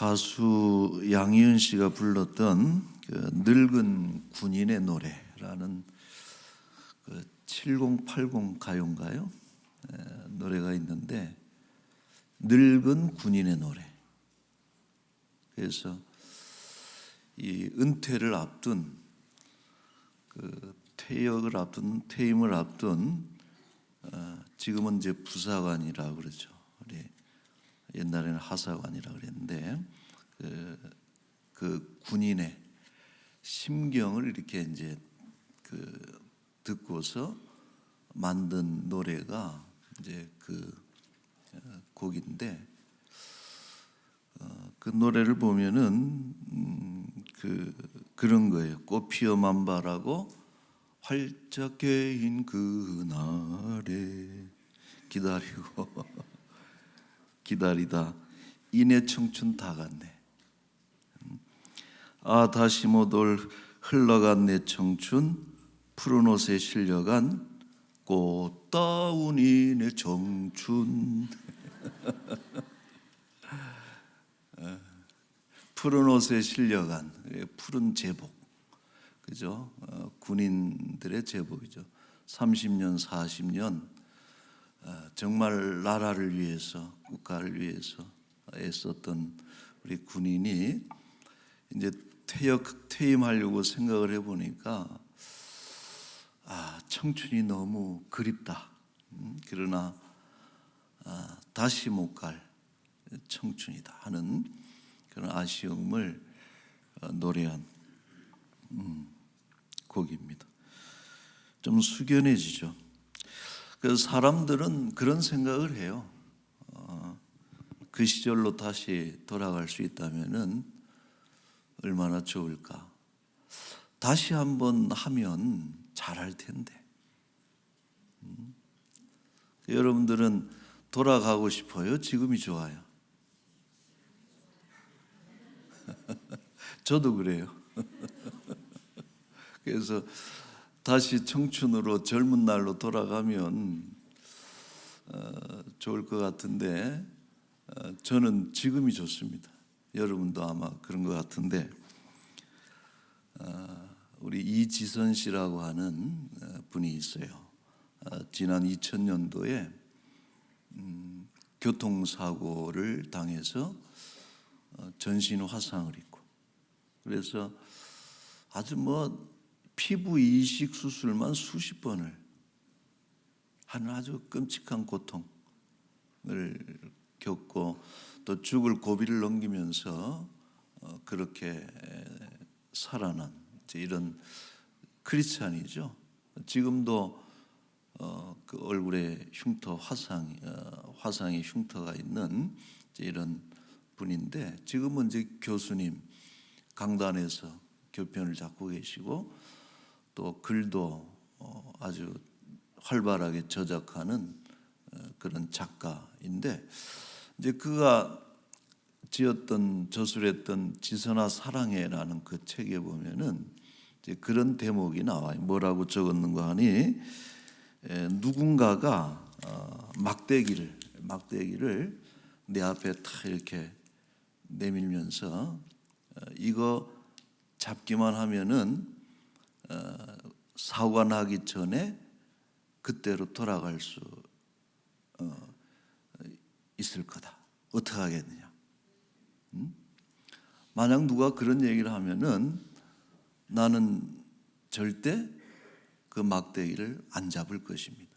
가수 양희은 씨가 불렀던 그 늙은 군인의 노래라는 그 7080 가요인가요? 노래가 있는데, 늙은 군인의 노래. 그래서 이 은퇴를 앞둔, 그 퇴임을 앞둔, 지금은 이제 부사관이라 그러죠. 우리 옛날에는 하사관이라 그랬는데, 그 군인의 심경을 이렇게 이제 듣고서 만든 노래가 이제 그 곡인데, 그 노래를 보면은 그런 거예요. 꽃 피어 만발하고 활짝 개인 그날에 기다리고 기다리다 이내 청춘 다 갔네. 아 다시 못 올 흘러간 내 청춘, 푸른 옷에 실려간 꽃다운 이내 청춘. 푸른 옷에 실려간 푸른 제복, 그죠? 군인들의 제복이죠. 30년, 40년 정말 나라를 위해서, 국가를 위해서 애썼던 우리 군인이 이제 퇴임하려고 생각을 해보니까 청춘이 너무 그립다. 그러나 다시 못 갈 청춘이다 하는 그런 아쉬움을 노래한 곡입니다. 좀 숙연해지죠. 그래서 사람들은 그런 생각을 해요. 그 시절로 다시 돌아갈 수 있다면은 얼마나 좋을까. 다시 한번 하면 잘할 텐데. 여러분들은 돌아가고 싶어요? 지금이 좋아요? 저도 그래요. 그래서 다시 청춘으로 젊은 날로 돌아가면 좋을 것 같은데, 저는 지금이 좋습니다. 여러분도 아마 그런 것 같은데, 우리 이지선 씨라고 하는 분이 있어요. 지난 2000년도에 교통사고를 당해서 전신 화상을 입고, 그래서 아주 피부 이식 수술만 수십 번을 하는 아주 끔찍한 고통을 겪고 또 죽을 고비를 넘기면서 그렇게 살아난 이런 크리스찬이죠. 지금도 그 얼굴에 흉터 화상이 흉터가 있는 이런 분인데, 지금은 이제 교수님 강단에서 교편을 잡고 계시고 또 글도 아주 활발하게 저작하는 그런 작가인데, 이제 그가 저술했던 지선아 사랑해라는 그 책에 보면은 이제 그런 대목이 나와요. 뭐라고 적었는가 하니, 누군가가 막대기를 내 앞에 탁 이렇게 내밀면서 이거 잡기만 하면은 사고가 나기 전에 그때로 돌아갈 수 있을 거다. 어떻게 하겠느냐? 만약 누가 그런 얘기를 하면은 나는 절대 그 막대기를 안 잡을 것입니다.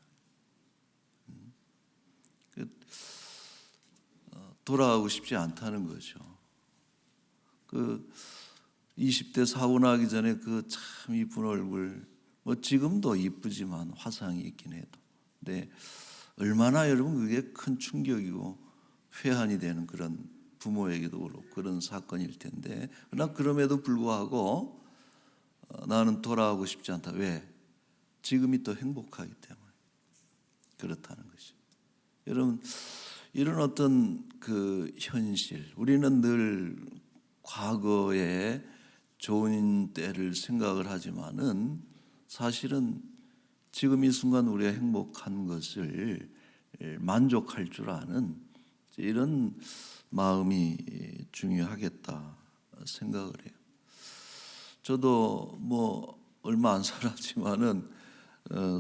돌아가고 싶지 않다는 거죠. 그 20대 사고 나기 전에 그 참 이쁜 얼굴, 지금도 이쁘지만 화상이 있긴 해도, 근데 얼마나 여러분 그게 큰 충격이고 회한이 되는 그런 부모에게도 그렇고 그런 사건일 텐데, 그러나 그럼에도 불구하고 나는 돌아가고 싶지 않다. 왜? 지금이 더 행복하기 때문에 그렇다는 것이. 여러분, 이런 어떤 그 현실, 우리는 늘 과거에 좋은 때를 생각을 하지만은 사실은 지금 이 순간 우리가 행복한 것을 만족할 줄 아는 이런 마음이 중요하겠다 생각을 해요. 저도 뭐 얼마 안 살았지만은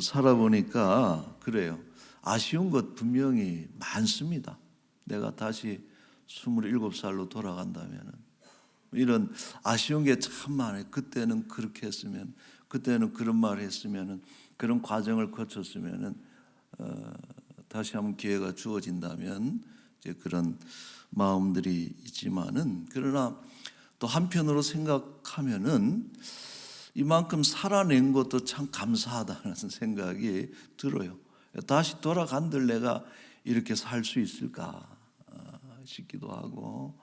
살아보니까 그래요. 아쉬운 것 분명히 많습니다. 내가 다시 27살로 돌아간다면은 이런 아쉬운 게 참 많아요. 그때는 그렇게 했으면, 그때는 그런 말을 했으면은, 그런 과정을 거쳤으면은 다시 한번 기회가 주어진다면 이제 그런 마음들이 있지만은, 그러나 또 한편으로 생각하면은 이만큼 살아낸 것도 참 감사하다는 생각이 들어요. 다시 돌아간들 내가 이렇게 살 수 있을까 싶기도 하고,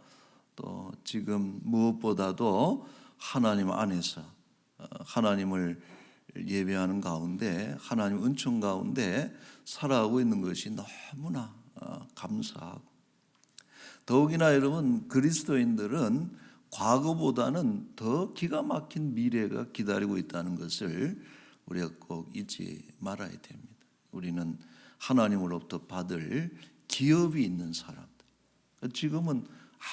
또 지금 무엇보다도 하나님 안에서 하나님을 예배하는 가운데, 하나님 은총 가운데 살아가고 있는 것이 너무나 감사하고, 더욱이나 여러분, 그리스도인들은 과거보다는 더 기가 막힌 미래가 기다리고 있다는 것을 우리가 꼭 잊지 말아야 됩니다. 우리는 하나님으로부터 받을 기업이 있는 사람들. 지금은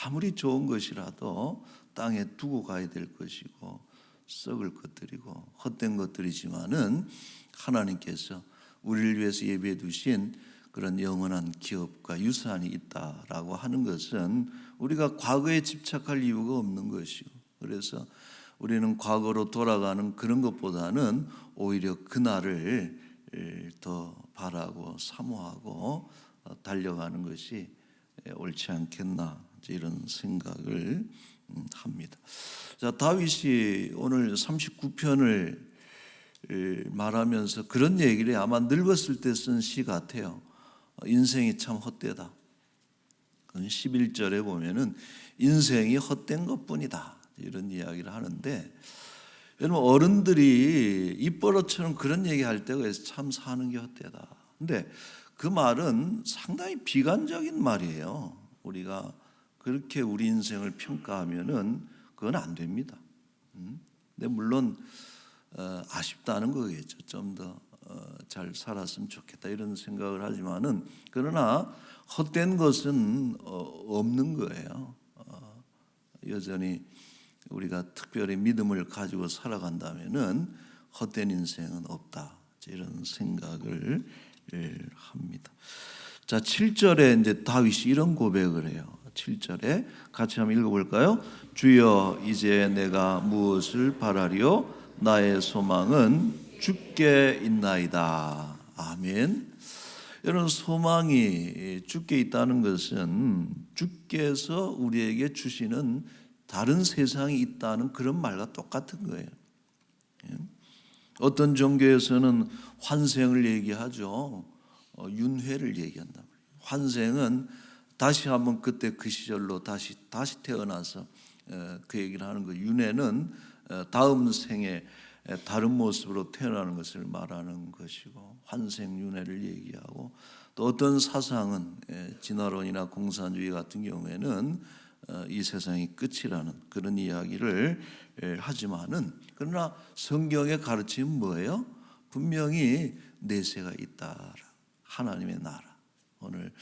아무리 좋은 것이라도 땅에 두고 가야 될 것이고 썩을 것들이고 헛된 것들이지만은, 하나님께서 우리를 위해서 예비해 두신 그런 영원한 기업과 유산이 있다라고 하는 것은 우리가 과거에 집착할 이유가 없는 것이고, 그래서 우리는 과거로 돌아가는 그런 것보다는 오히려 그날을 더 바라고 사모하고 달려가는 것이 옳지 않겠나, 이런 생각을 합니다. 자, 다윗이 오늘 39편을 말하면서 그런 얘기를 해요. 아마 늙었을 때 쓴 시 같아요. 인생이 참 헛되다. 11절에 보면은 인생이 헛된 것뿐이다, 이런 이야기를 하는데, 여러분 어른들이 입버릇처럼 그런 얘기할 때가 있어요. 참 사는 게 헛되다. 근데 그 말은 상당히 비관적인 말이에요. 우리가 그렇게 우리 인생을 평가하면은 그건 안 됩니다. 근데 물론 아쉽다는 거겠죠. 좀 더 잘 살았으면 좋겠다, 이런 생각을 하지만은, 그러나 헛된 것은 없는 거예요. 여전히 우리가 특별히 믿음을 가지고 살아간다면은 헛된 인생은 없다, 이런 생각을 합니다. 자, 7절에 이제 다윗이 이런 고백을 해요. 7절에 같이 한번 읽어볼까요? 주여, 이제 내가 무엇을 바라리요? 나의 소망은 주께 있나이다. 아멘. 여러분, 소망이 주께 있다는 것은 주께서 우리에게 주시는 다른 세상이 있다는 그런 말과 똑같은 거예요. 어떤 종교에서는 환생을 얘기하죠. 윤회를 얘기한다. 환생은 다시 한번 그때 그 시절로 다시 태어나서 그 얘기를 하는 거예요. 윤회는 다음 생에 다른 모습으로 태어나는 것을 말하는 것이고, 환생윤회를 얘기하고, 또 어떤 사상은 진화론이나 공산주의 같은 경우에는 이 세상이 끝이라는 그런 이야기를 하지만은, 그러나 성경의 가르침은 뭐예요? 분명히 내세가 있다. 하나님의 나라. 오늘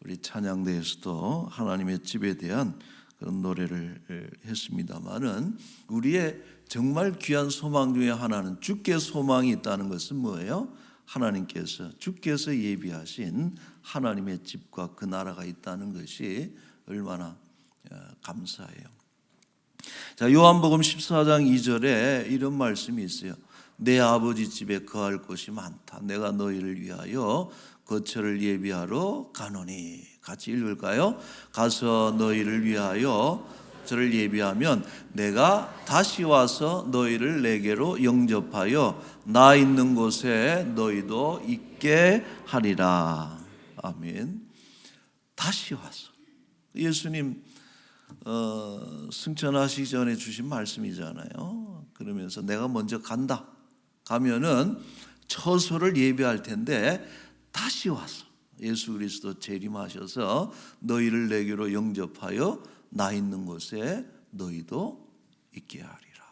우리 찬양대에서도 하나님의 집에 대한 그런 노래를 했습니다만은, 우리의 정말 귀한 소망 중에 하나는 주께 소망이 있다는 것은 뭐예요? 하나님께서, 주께서 예비하신 하나님의 집과 그 나라가 있다는 것이 얼마나 감사해요. 자, 요한복음 14장 2절에 이런 말씀이 있어요. 내 아버지 집에 거할 곳이 많다. 내가 너희를 위하여 거처를 예비하러 가노니. 같이 읽을까요? 가서 너희를 위하여 저를 예비하면 내가 다시 와서 너희를 내게로 영접하여 나 있는 곳에 너희도 있게 하리라. 아멘. 다시 와서. 예수님 승천하시기 전에 주신 말씀이잖아요. 그러면서 내가 먼저 간다. 가면은 처소를 예비할 텐데 다시 와서 예수 그리스도 재림하셔서 너희를 내게로 영접하여 나 있는 곳에 너희도 있게 하리라.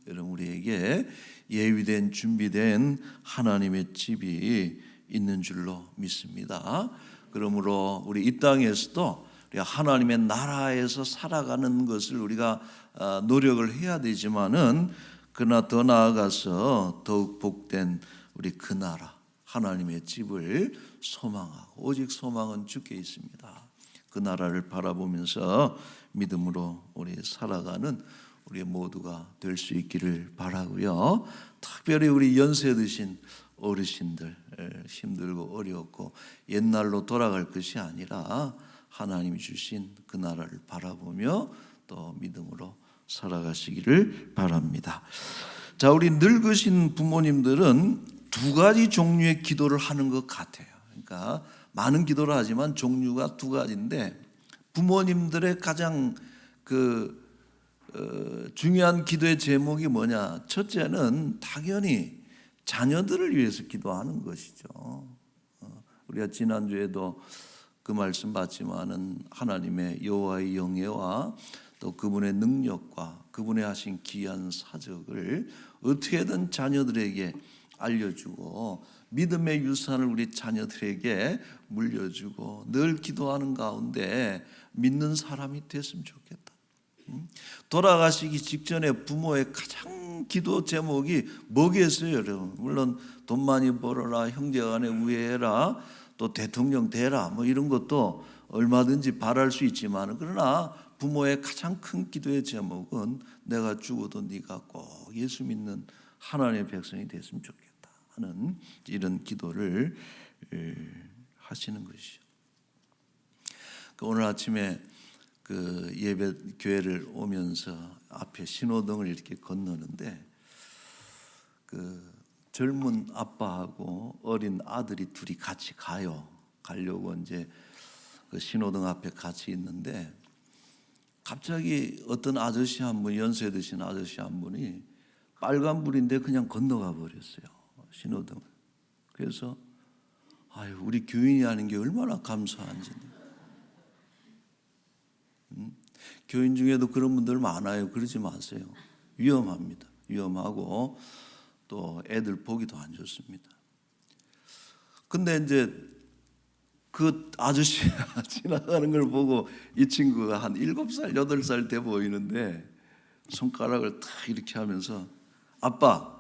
여러분, 우리에게 예비된 준비된 하나님의 집이 있는 줄로 믿습니다. 그러므로 우리 이 땅에서도 우리가 하나님의 나라에서 살아가는 것을 우리가 노력을 해야 되지만은 그러나 더 나아가서 더욱 복된 우리 그 나라 하나님의 집을 소망하고 오직 소망은 주께 있습니다. 그 나라를 바라보면서 믿음으로 우리 살아가는 우리 모두가 될 수 있기를 바라고요. 특별히 우리 연세 드신 어르신들 힘들고 어렵고 옛날로 돌아갈 것이 아니라 하나님이 주신 그 나라를 바라보며 또 믿음으로 살아가시기를 바랍니다. 자, 우리 늙으신 부모님들은 두 가지 종류의 기도를 하는 것 같아요. 그러니까 많은 기도를 하지만 종류가 두 가지인데 부모님들의 가장 중요한 기도의 제목이 뭐냐? 첫째는 당연히 자녀들을 위해서 기도하는 것이죠. 우리가 지난주에도 그 말씀 봤지만은 하나님의 여호와의 영예와 또 그분의 능력과 그분의 하신 귀한 사적을 어떻게든 자녀들에게 알려주고 믿음의 유산을 우리 자녀들에게 물려주고 늘 기도하는 가운데 믿는 사람이 됐으면 좋겠다. 돌아가시기 직전에 부모의 가장 기도 제목이 뭐겠어요, 여러분? 물론 돈 많이 벌어라, 형제간에 우애해라, 또 대통령 되라, 뭐 이런 것도 얼마든지 바랄 수 있지만 그러나 부모의 가장 큰 기도의 제목은 내가 죽어도 네가 꼭 예수 믿는 하나님의 백성이 됐으면 좋겠다 하는 이런 기도를 하시는 것이죠. 오늘 아침에 그 예배 교회를 오면서 앞에 신호등을 이렇게 건너는데 그 젊은 아빠하고 어린 아들이 둘이 같이 가려고 이제 그 신호등 앞에 같이 있는데 갑자기 어떤 아저씨 한 분, 연세 드신 아저씨 한 분이 빨간불인데 그냥 건너가 버렸어요, 신호등을. 그래서 아유, 우리 교인이 하는 게 얼마나 감사한지. 교인 중에도 그런 분들 많아요. 그러지 마세요. 위험합니다. 위험하고 또 애들 보기도 안 좋습니다. 근데 이제 그 아저씨가 지나가는 걸 보고 이 친구가 한 7살, 8살 돼 보이는데 손가락을 탁 이렇게 하면서 아빠,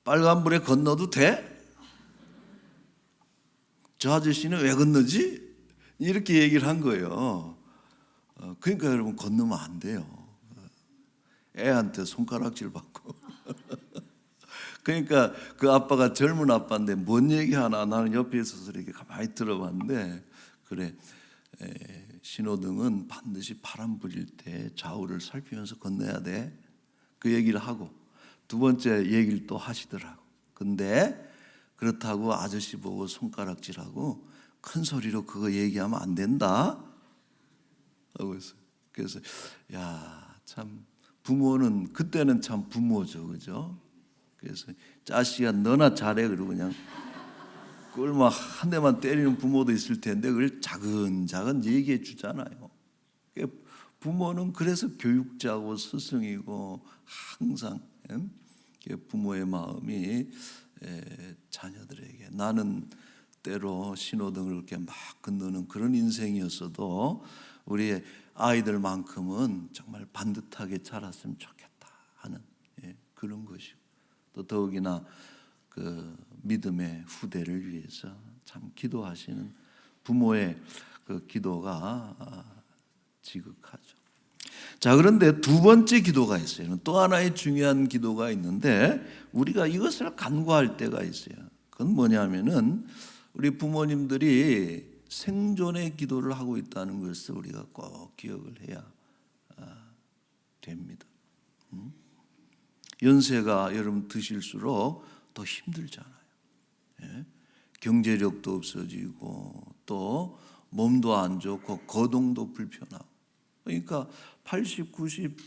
빨간불에 건너도 돼? 저 아저씨는 왜 건너지? 이렇게 얘기를 한 거예요. 그러니까 여러분 건너면 안 돼요. 애한테 손가락질 받고. 그러니까 그 아빠가 젊은 아빠인데 뭔 얘기하나 나는 옆에 있어서 이렇게 가만히 들어봤는데 그래, 신호등은 반드시 파란불일 때 좌우를 살피면서 건너야 돼. 그 얘기를 하고 두 번째 얘기를 또 하시더라고. 근데 그렇다고 아저씨 보고 손가락질하고 큰 소리로 그거 얘기하면 안 된다. 그래서 야, 참 부모는 그때는 참 부모죠, 그죠? 그래서 자식아 너나 잘해 그러고 그냥 그걸 막 한 대만 때리는 부모도 있을 텐데 그걸 차근차근 얘기해 주잖아요. 부모는 그래서 교육자고 스승이고 항상 부모의 마음이 자녀들에게 나는 때로 신호등을 이렇게 막 건너는 그런 인생이었어도 우리 아이들만큼은 정말 반듯하게 자랐으면 좋겠다 하는 그런 것이고 또 더욱이나 그 믿음의 후대를 위해서 참 기도하시는 부모의 그 기도가 지극하죠. 자, 그런데 두 번째 기도가 있어요. 또 하나의 중요한 기도가 있는데 우리가 이것을 간구할 때가 있어요. 그건 뭐냐면은 우리 부모님들이 생존의 기도를 하고 있다는 것을 우리가 꼭 기억을 해야 됩니다. 연세가 여러분 드실수록 더 힘들잖아요. 경제력도 없어지고 또 몸도 안 좋고 거동도 불편하고 그러니까 80, 90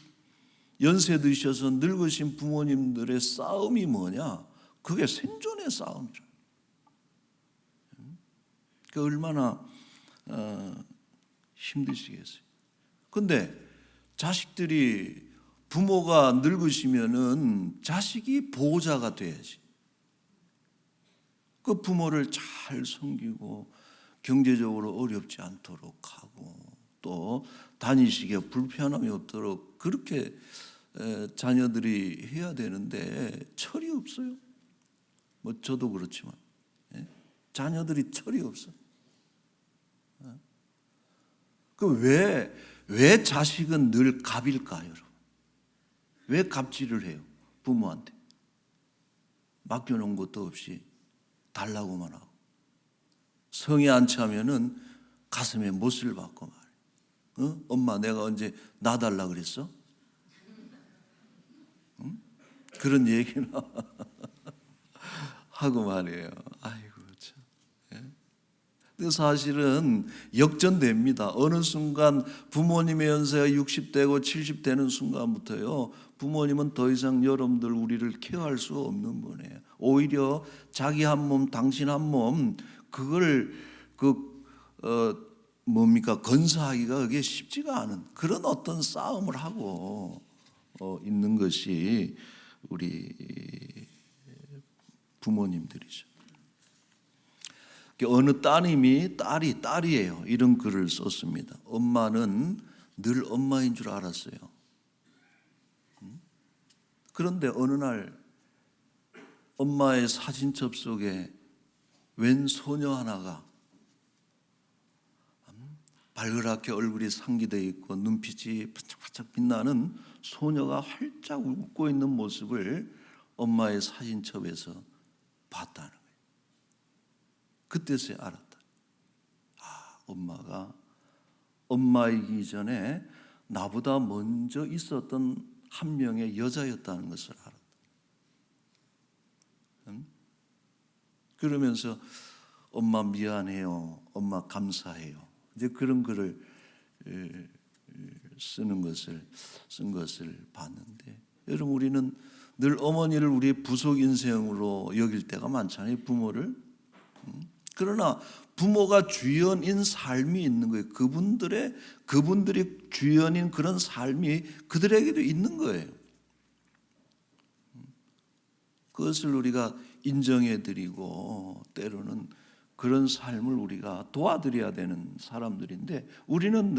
연세 드셔서 늙으신 부모님들의 싸움이 뭐냐? 그게 생존의 싸움이라. 그 얼마나 힘드시겠어요. 근데 자식들이 부모가 늙으시면은 자식이 보호자가 돼야지. 그 부모를 잘 섬기고 경제적으로 어렵지 않도록 하고 또 다니시기에 불편함이 없도록 그렇게 자녀들이 해야 되는데 철이 없어요. 뭐 저도 그렇지만 자녀들이 철이 없어. 왜 자식은 늘 갑일까요, 여러분? 왜 갑질을 해요? 부모한테 맡겨놓은 것도 없이 달라고만 하고 성에 안 차면은 가슴에 못을 박고 말이에요. 엄마 내가 언제 나 달라 그랬어? 그런 얘기나 하고 말이에요. 아이고 참. 근데 사실은 역전됩니다. 어느 순간 부모님의 연세가 60대고 70대는 순간부터요, 부모님은 더 이상 여러분들 우리를 케어할 수 없는 분이에요. 오히려 자기 한 몸, 당신 한 몸, 그걸 건사하기가 그게 쉽지가 않은 그런 어떤 싸움을 하고 있는 것이 우리 부모님들이죠. 어느 딸이에요. 이런 글을 썼습니다. 엄마는 늘 엄마인 줄 알았어요. 그런데 어느 날 엄마의 사진첩 속에 웬 소녀 하나가 발그랗게 얼굴이 상기되어 있고 눈빛이 반짝반짝 빛나는 소녀가 활짝 웃고 있는 모습을 엄마의 사진첩에서 봤다는 거예요. 그때서야 알았다. 엄마가 엄마이기 전에 나보다 먼저 있었던 한 명의 여자였다는 것을 알았다. 그러면서 엄마 미안해요. 엄마 감사해요. 이제 그런 글을 쓴 것을 봤는데, 여러분 우리는 늘 어머니를 우리의 부속 인생으로 여길 때가 많잖아요. 부모를. 그러나 부모가 주연인 삶이 있는 거예요. 그분들이 주연인 그런 삶이 그들에게도 있는 거예요. 그것을 우리가 인정해드리고 때로는 그런 삶을 우리가 도와드려야 되는 사람들인데, 우리는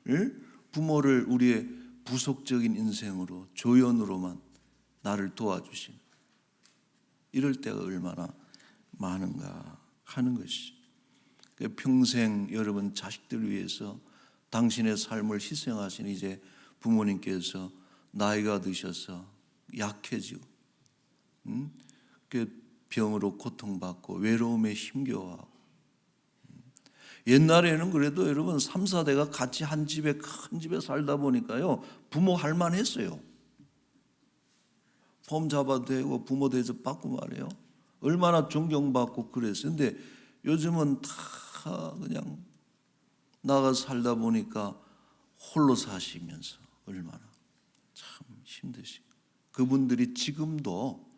늘 부모를 우리의 부속적인 인생으로 조연으로만 나를 도와주신, 이럴 때가 얼마나 많은가 하는 것이, 평생 여러분 자식들 위해서 당신의 삶을 희생하신 이제 부모님께서 나이가 드셔서 약해지고 병으로 고통받고 외로움에 힘겨워하고, 옛날에는 그래도 여러분 3, 4대가 같이 한 집에 큰 집에 살다 보니까요, 부모 할만했어요. 폼 잡아도 되고 부모 대접 받고 말이에요. 얼마나 존경받고 그랬어요. 근데 요즘은 다 그냥 나가 살다 보니까 홀로 사시면서 얼마나 참 힘드시고, 그분들이 지금도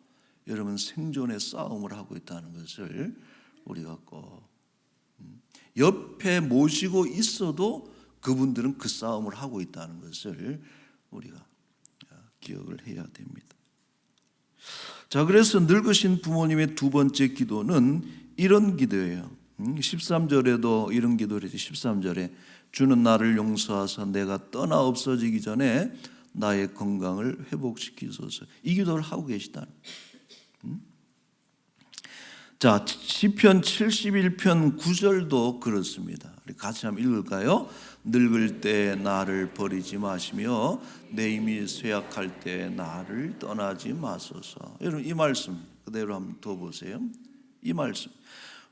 여러분 생존의 싸움을 하고 있다는 것을 우리가 꼭 옆에 모시고 있어도 그분들은 그 싸움을 하고 있다는 것을 우리가 기억을 해야 됩니다. 자, 그래서 늙으신 부모님의 두 번째 기도는 이런 기도예요. 13절에도 이런 기도를 했지. 13절에 주는 나를 용서하사 내가 떠나 없어지기 전에 나의 건강을 회복시키소서. 이 기도를 하고 계시다. 자, 시편 71편 9절도 그렇습니다. 우리 같이 한번 읽을까요? 늙을 때 나를 버리지 마시며 내 힘이 쇠약할 때 나를 떠나지 마소서. 여러분 이 말씀 그대로 한번 더 보세요. 이 말씀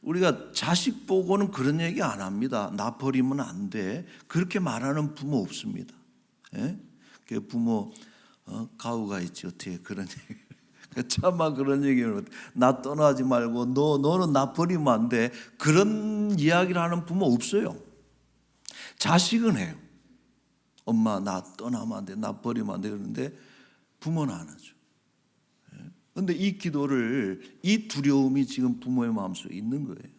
우리가 자식 보고는 그런 얘기 안 합니다. 나 버리면 안 돼. 그렇게 말하는 부모 없습니다. 예? 그 부모 가오가 있지 어떻게 그런 얘기. 차마 그런 얘기를 나 떠나지 말고 너는 나 버리면 안 돼. 그런 이야기를 하는 부모 없어요. 자식은 해요. 엄마 나 떠나면 안 돼. 나 버리면 안 돼. 그러는데 부모는 안 하죠. 그런데 이 기도를, 이 두려움이 지금 부모의 마음속에 있는 거예요.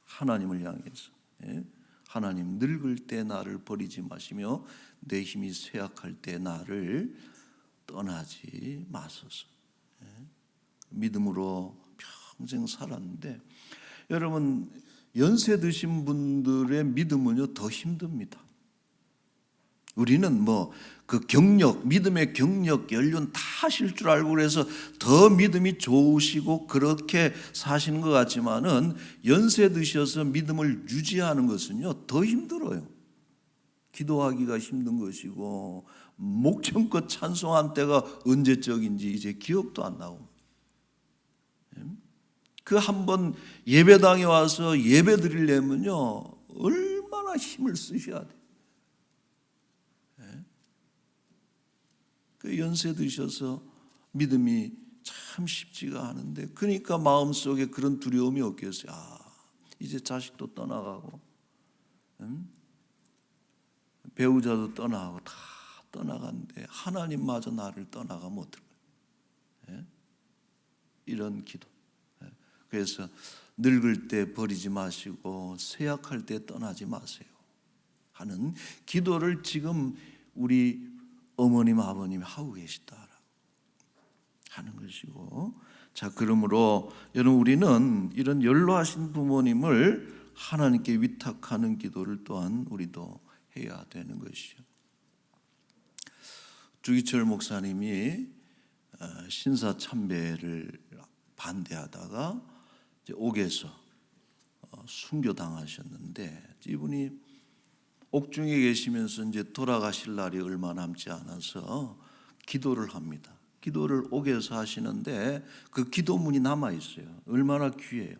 하나님을 향해서. 하나님 늙을 때 나를 버리지 마시며 내 힘이 쇠약할 때 나를 떠나지 마소서. 믿음으로 평생 살았는데 여러분, 연세 드신 분들의 믿음은요 더 힘듭니다. 우리는 뭐 그 경력, 믿음의 경력, 연륜 다 하실 줄 알고 그래서 더 믿음이 좋으시고 그렇게 사시는 것 같지만은 연세 드셔서 믿음을 유지하는 것은요 더 힘들어요. 기도하기가 힘든 것이고 목청껏 찬송한 때가 언제적인지 이제 기억도 안 나고, 그 한 번 예배당에 와서 예배 드리려면요 얼마나 힘을 쓰셔야 돼요. 그 연세 드셔서 믿음이 참 쉽지가 않은데, 그러니까 마음속에 그런 두려움이 없겠어요. 이제 자식도 떠나가고 배우자도 떠나가고 다 떠나간데 하나님마저 나를 떠나가면 어떨까요? 이런 기도. 그래서 늙을 때 버리지 마시고 쇠약할 때 떠나지 마세요 하는 기도를 지금 우리 어머님 아버님이 하고 계시다라고 하는 것이고, 자 그러므로 여러분 우리는 이런 연로하신 부모님을 하나님께 위탁하는 기도를 또한 우리도 해야 되는 것이죠. 주기철 목사님이 신사 참배를 반대하다가 옥에서 순교당하셨는데, 이분이 옥중에 계시면서 이제 돌아가실 날이 얼마 남지 않아서 기도를 합니다. 기도를 옥에서 하시는데 그 기도문이 남아 있어요. 얼마나 귀해요.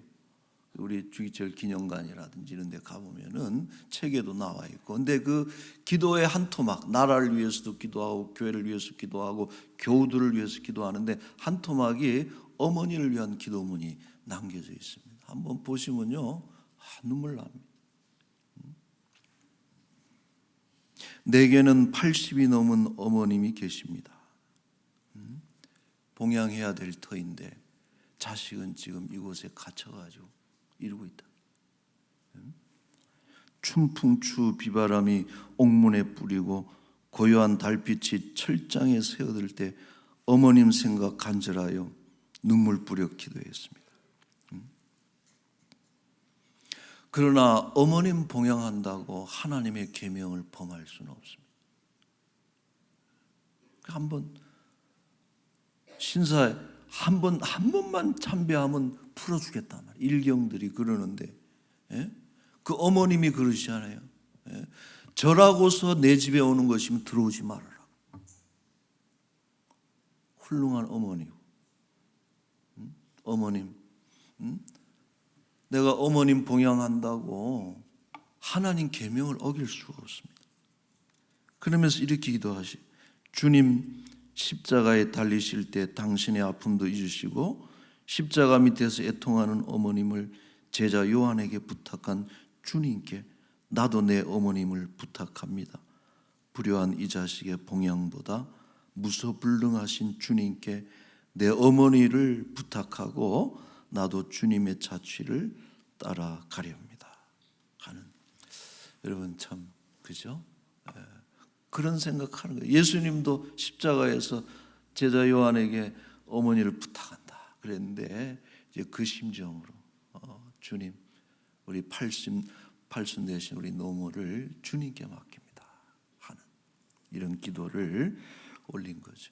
우리 주기철 기념관이라든지 이런 데 가보면은 책에도 나와 있고, 근데 그 기도의 한 토막, 나라를 위해서도 기도하고 교회를 위해서 기도하고 교우들을 위해서 기도하는데 한 토막이 어머니를 위한 기도문이 남겨져 있습니다. 한번 보시면요 눈물 납니다. 내게는 80이 넘은 어머님이 계십니다. 봉양해야 될 터인데 자식은 지금 이곳에 갇혀가지고 이러고 있다. 춘풍추 비바람이 옥문에 뿌리고 고요한 달빛이 철장에 새어들 때 어머님 생각 간절하여 눈물 뿌려 기도했습니다. 그러나 어머님 봉양한다고 하나님의 계명을 범할 수는 없습니다. 한번 신사에 한 번만 참배하면 풀어주겠단 말이에요. 일경들이 그러는데, 그 어머님이 그러시잖아요. 저라고서 내 집에 오는 것이면 들어오지 말아라. 훌륭한 어머니고, 어머님, 내가 어머님 봉양한다고 하나님 계명을 어길 수가 없습니다. 그러면서 이렇게 기도하시: 주님 십자가에 달리실 때 당신의 아픔도 잊으시고 십자가 밑에서 애통하는 어머님을 제자 요한에게 부탁한 주님께 나도 내 어머님을 부탁합니다. 불효한 이 자식의 봉양보다 무소불능하신 주님께 내 어머니를 부탁하고 나도 주님의 자취를 따라가렵니다 하는, 여러분 참 그죠? 그런 생각하는 거예요. 예수님도 십자가에서 제자 요한에게 어머니를 부탁한다 그랬는데 이제 그 심정으로 주님 우리 팔순 대신 우리 노모를 주님께 맡깁니다 하는 이런 기도를 올린 거죠.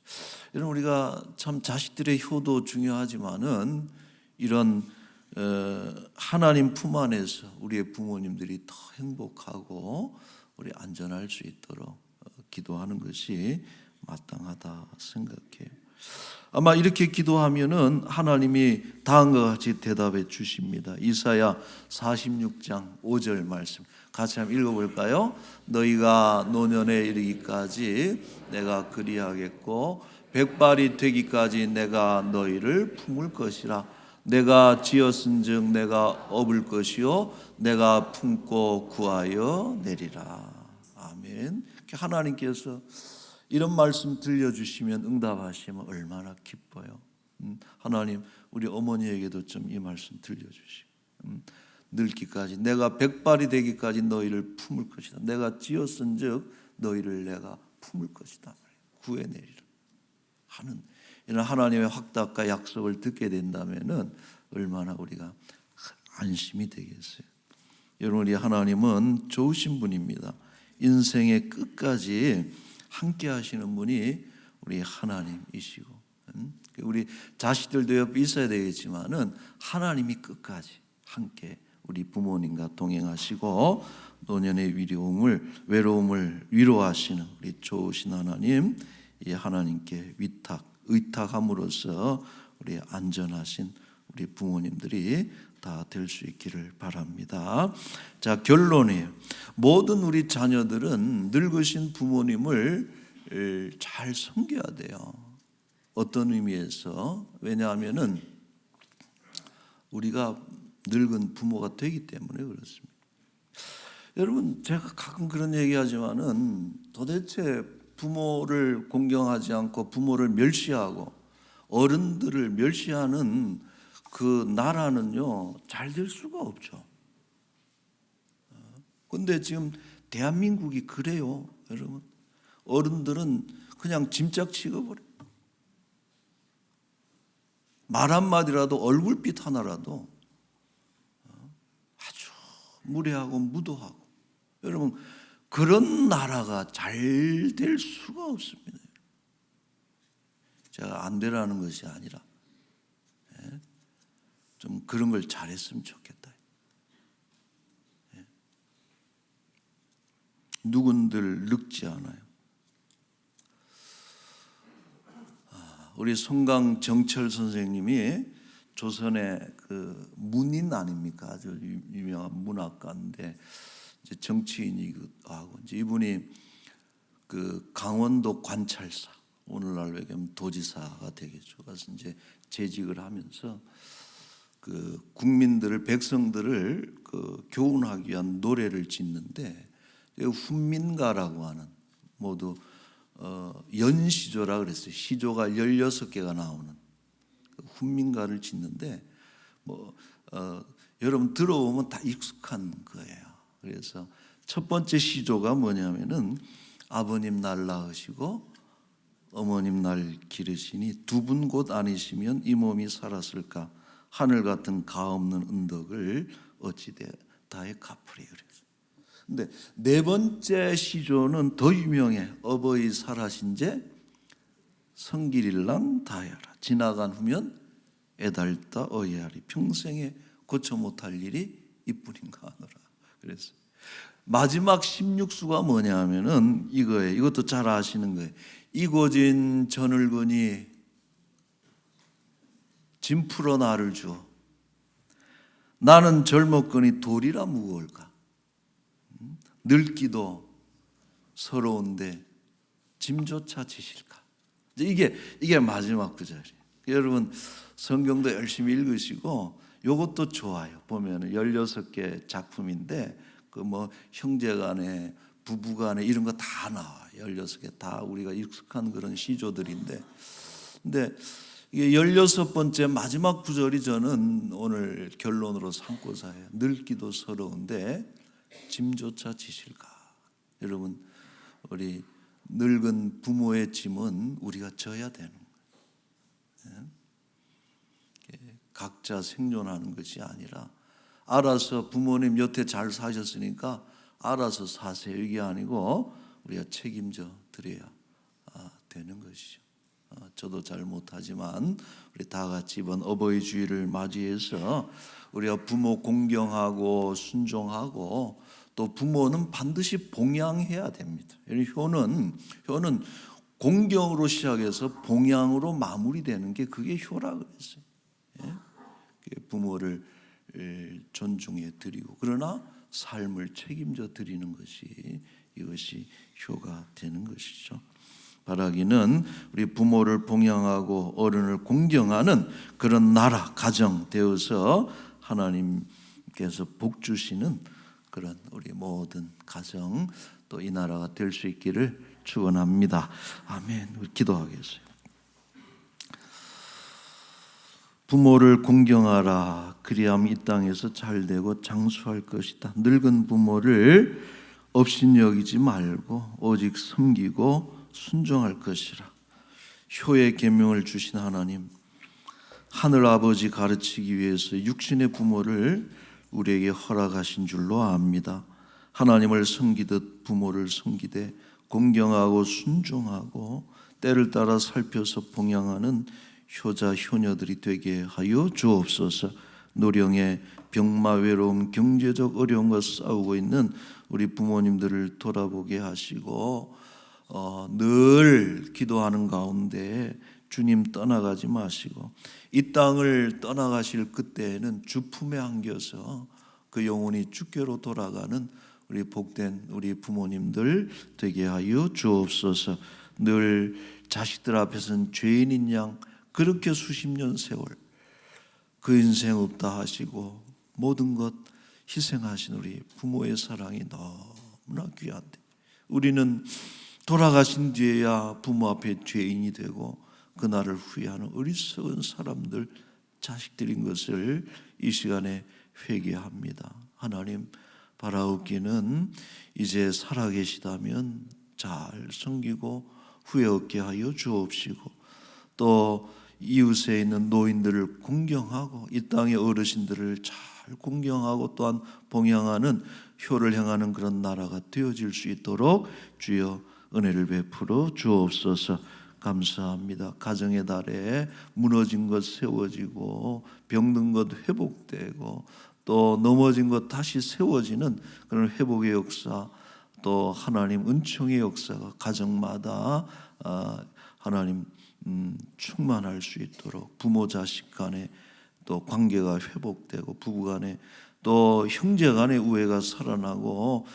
여러분 우리가 참 자식들의 효도 중요하지만은 이런 하나님 품 안에서 우리의 부모님들이 더 행복하고 우리 안전할 수 있도록 기도하는 것이 마땅하다 생각해요. 아마 이렇게 기도하면은 하나님이 다음과 같이 대답해 주십니다. 이사야 46장 5절 말씀 같이 한번 읽어볼까요? 너희가 노년에 이르기까지 내가 그리하겠고 백발이 되기까지 내가 너희를 품을 것이라. 내가 지었은즉 내가 업을 것이요 내가 품고 구하여 내리라. 아멘. 하나님께서 이런 말씀 들려주시면 응답하시면 얼마나 기뻐요. 하나님 우리 어머니에게도 좀 이 말씀 들려주시고, 늙기까지 내가 백발이 되기까지 너희를 품을 것이다. 내가 지었은즉 너희를 내가 품을 것이다. 구해내리라 하는 이런 하나님의 확답과 약속을 듣게 된다면은 얼마나 우리가 안심이 되겠어요. 여러분, 우리 하나님은 좋으신 분입니다. 인생의 끝까지 함께 하시는 분이 우리 하나님이시고, 우리 자식들도 옆에 있어야 되겠지만은 하나님이 끝까지 함께 우리 부모님과 동행하시고 노년의 외로움을 위로하시는 우리 좋으신 하나님, 이 하나님께 의탁함으로써 우리 안전하신 우리 부모님들이 다 될 수 있기를 바랍니다. 자, 결론이에요. 모든 우리 자녀들은 늙으신 부모님을 잘 섬겨야 돼요. 어떤 의미에서? 왜냐하면은 우리가 늙은 부모가 되기 때문에 그렇습니다. 여러분, 제가 가끔 그런 얘기하지만은 도대체 부모를 공경하지 않고 부모를 멸시하고 어른들을 멸시하는 그 나라는요, 잘 될 수가 없죠. 근데 지금 대한민국이 그래요, 여러분. 어른들은 그냥 짐짝 취급을 해요. 말 한마디라도, 얼굴빛 하나라도 아주 무례하고 무도하고. 여러분, 그런 나라가 잘 될 수가 없습니다. 제가 안 되라는 것이 아니라 좀 그런 걸 잘했으면 좋겠다. 누군들 늙지 않아요. 우리 송강정철 선생님이 조선의 그 문인 아닙니까? 아주 유명한 문학가인데 이제 정치인이기도 하고, 이제 이분이 그 강원도 관찰사, 오늘날 얘기하면 도지사가 되겠죠. 그래서 이제 재직을 하면서 그 국민들을, 백성들을 그 교훈하기 위한 노래를 짓는데, 훈민가라고 하는, 모두 연시조라 그랬어요. 시조가 16개가 나오는 훈민가를 짓는데, 여러분 들어보면 다 익숙한 거예요. 그래서 첫 번째 시조가 뭐냐면은, 아버님 날 낳으시고 어머님 날 기르시니 두 분 곧 아니시면 이 몸이 살았을까. 하늘 같은 가없는 은덕을 어찌 다해 갚으리. 그래서. 근데 네 번째 시조는 더 유명해. 어버이 살아신제 성길일랑 다하여라. 지나간 후면 애달다 어이하리. 평생에 고쳐 못할 일이 이뿐인가 하노라. 그래서 마지막 16수가 뭐냐 하면은 이거예요. 이것도 잘 아시는 거예요. 이고진 저늙으니 짐 풀어 나를 주어. 나는 젊었거니 돌이라 무거울까. 늙기도 서러운데 짐조차 지실까. 이게 마지막 구절이에요. 여러분 성경도 열심히 읽으시고, 이것도 좋아요. 보면 16개 작품인데 그 뭐 형제간에 부부간에 이런 거 다 나와. 16개 다 우리가 익숙한 그런 시조들인데, 근데 이게 16번째 마지막 구절이 저는 오늘 결론으로 삼고자 해요. 늙기도 서러운데 짐조차 지실까. 여러분, 우리 늙은 부모의 짐은 우리가 져야 되는 거예요. 각자 생존하는 것이 아니라 알아서 부모님 여태 잘 사셨으니까 알아서 사세요, 이게 아니고 우리가 책임져 드려야 되는 것이죠. 저도 잘 못하지만 우리 다 같이 이번 어버이 주일을 맞이해서 우리가 부모 공경하고 순종하고, 또 부모는 반드시 봉양해야 됩니다. 효는 공경으로 시작해서 봉양으로 마무리되는 게 그게 효라 그랬어요. 부모를 존중해 드리고, 그러나 삶을 책임져 드리는 것이, 이것이 효가 되는 것이죠. 바라기는 우리 부모를 봉양하고 어른을 공경하는 그런 나라, 가정 되어서 하나님께서 복 주시는 그런 우리 모든 가정, 또 이 나라가 될 수 있기를 축원합니다. 아멘. 우리 기도하겠어요. 부모를 공경하라. 그리하면 이 땅에서 잘되고 장수할 것이다. 늙은 부모를 업신여기지 말고 오직 섬기고 순종할 것이라. 효의 계명을 주신 하나님, 하늘 아버지 가르치기 위해서 육신의 부모를 우리에게 허락하신 줄로 압니다. 하나님을 섬기듯 부모를 섬기되 공경하고 순종하고 때를 따라 살펴서 봉양하는 효자 효녀들이 되게 하여 주옵소서. 노령의 병마 외로움 경제적 어려움과 싸우고 있는 우리 부모님들을 돌아보게 하시고 늘 기도하는 가운데 주님 떠나가지 마시고 이 땅을 떠나가실 그때에는 주 품에 안겨서 그 영혼이 주께로 돌아가는 우리 복된 우리 부모님들 되게 하여 주옵소서. 늘 자식들 앞에서는 죄인인 양 그렇게 수십 년 세월 그 인생 없다 하시고 모든 것 희생하신 우리 부모의 사랑이 너무나 귀한데 우리는 돌아가신 뒤에야 부모 앞에 죄인이 되고 그날을 후회하는 어리석은 사람들 자식들인 것을 이 시간에 회개합니다. 하나님 바라옵기는 이제 살아계시다면 잘 섬기고 후회 없게 하여 주옵시고 또 이웃에 있는 노인들을 공경하고 이 땅의 어르신들을 잘 공경하고 또한 봉양하는 효를 행하는 그런 나라가 되어질 수 있도록 주여 은혜를 베풀어 주옵소서. 감사합니다. 가정의 달에 무너진 것 세워지고 병든 것 회복되고 또 넘어진 것 다시 세워지는 그런 회복의 역사 또 하나님 은총의 역사가 가정마다 하나님 충만할 수 있도록 부모 자식 간에 또 관계가 회복되고 부부 간에 또 형제 간의 우애가 살아나고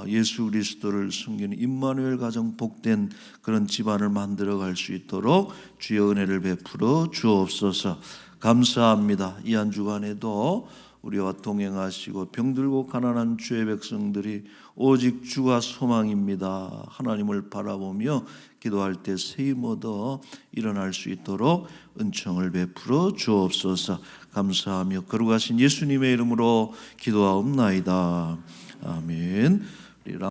예수 그리스도를 섬기는 임마누엘 가정 복된 그런 집안을 만들어갈 수 있도록 주의 은혜를 베풀어 주옵소서. 감사합니다. 이 한 주간에도 우리와 동행하시고 병들고 가난한 주의 백성들이 오직 주가 소망입니다. 하나님을 바라보며 기도할 때 세임 얻어 일어날 수 있도록 은총을 베풀어 주옵소서. 감사하며 거룩하신 예수님의 이름으로 기도하옵나이다. 아멘.